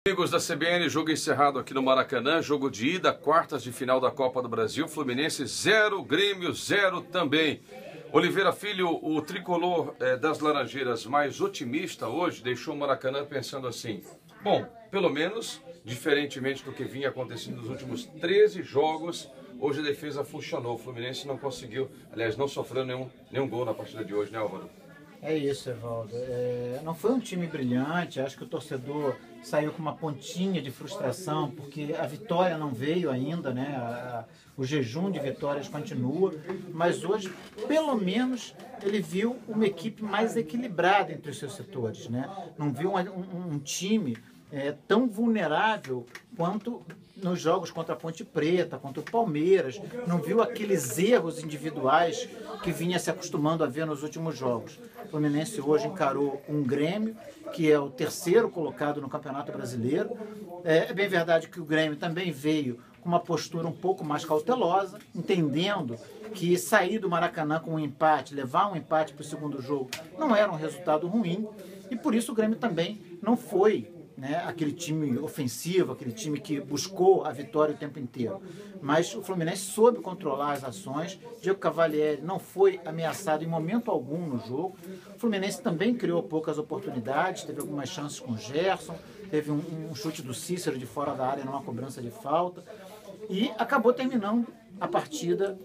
Amigos da CBN, jogo encerrado aqui no Maracanã, jogo de ida, quartas de final da Copa do Brasil, Fluminense 0, Grêmio 0 também. Oliveira Filho, o tricolor das Laranjeiras mais otimista hoje, deixou o Maracanã pensando assim: bom, pelo menos, diferentemente do que vinha acontecendo nos últimos 13 jogos, hoje a defesa funcionou, o Fluminense não conseguiu, aliás, não sofreu nenhum gol na partida de hoje, né, Álvaro? É isso, Evaldo. Não foi um time brilhante, acho que o torcedor saiu com uma pontinha de frustração, porque a vitória não veio ainda, né? O jejum de vitórias continua, mas hoje, pelo menos, ele viu uma equipe mais equilibrada entre os seus setores, né? Não viu um time tão vulnerável quanto nos jogos contra a Ponte Preta, contra o Palmeiras, não viu aqueles erros individuais que vinha se acostumando a ver nos últimos jogos. O Fluminense hoje encarou um Grêmio, que é o terceiro colocado no Campeonato Brasileiro. É bem verdade que o Grêmio também veio com uma postura um pouco mais cautelosa, entendendo que sair do Maracanã com um empate, levar um empate para o segundo jogo, não era um resultado ruim, e por isso o Grêmio também não foi, né, aquele time ofensivo, aquele time que buscou a vitória o tempo inteiro. Mas o Fluminense soube controlar as ações. Diego Cavalieri não foi ameaçado em momento algum no jogo. O Fluminense também criou poucas oportunidades, teve algumas chances com o Gerson, teve um chute do Cícero de fora da área numa cobrança de falta e acabou terminando a partida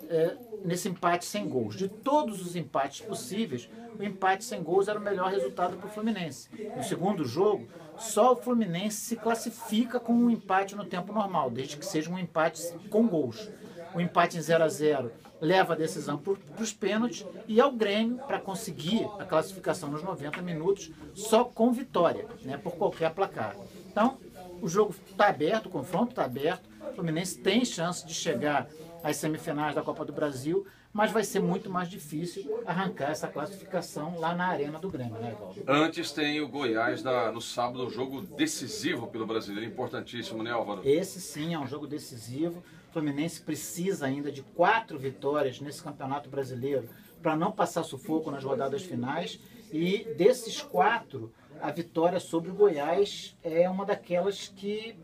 nesse empate sem gols. De todos os empates possíveis, o empate sem gols era o melhor resultado para o Fluminense. No segundo jogo, só o Fluminense se classifica com um empate no tempo normal, desde que seja um empate com gols. O empate em 0 a 0 leva a decisão para os pênaltis e ao Grêmio para conseguir a classificação nos 90 minutos só com vitória, né, por qualquer placar. Então, o jogo está aberto, o confronto está aberto, o Fluminense tem chance de chegar às semifinais da Copa do Brasil, mas vai ser muito mais difícil arrancar essa classificação lá na Arena do Grêmio, né, Álvaro? Antes tem o Goiás no sábado, um jogo decisivo pelo brasileiro, importantíssimo, né, Álvaro? Esse sim é um jogo decisivo. O Fluminense precisa ainda de 4 vitórias nesse Campeonato Brasileiro para não passar sufoco nas rodadas finais. E desses 4, a vitória sobre o Goiás é uma daquelas que...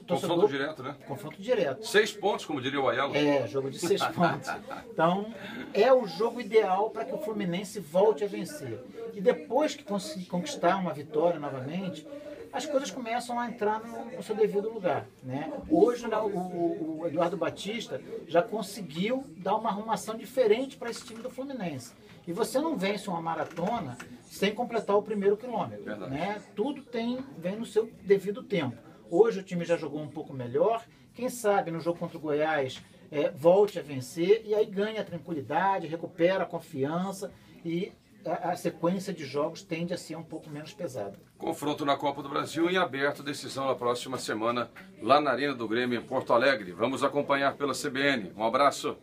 Confronto direto, né? Confronto direto. 6 pontos, como diria o Ayala. Jogo de 6 pontos. Então, é o jogo ideal para que o Fluminense volte a vencer. E depois que conseguir conquistar uma vitória novamente, as coisas começam a entrar no seu devido lugar, né? Hoje, o Eduardo Batista já conseguiu dar uma arrumação diferente para esse time do Fluminense. E você não vence uma maratona sem completar o primeiro quilômetro, né? Tudo vem no seu devido tempo. Hoje o time já jogou um pouco melhor, quem sabe no jogo contra o Goiás volte a vencer e aí ganha a tranquilidade, recupera a confiança e a sequência de jogos tende a ser um pouco menos pesada. Confronto na Copa do Brasil em aberto, decisão na próxima semana lá na Arena do Grêmio em Porto Alegre. Vamos acompanhar pela CBN. Um abraço.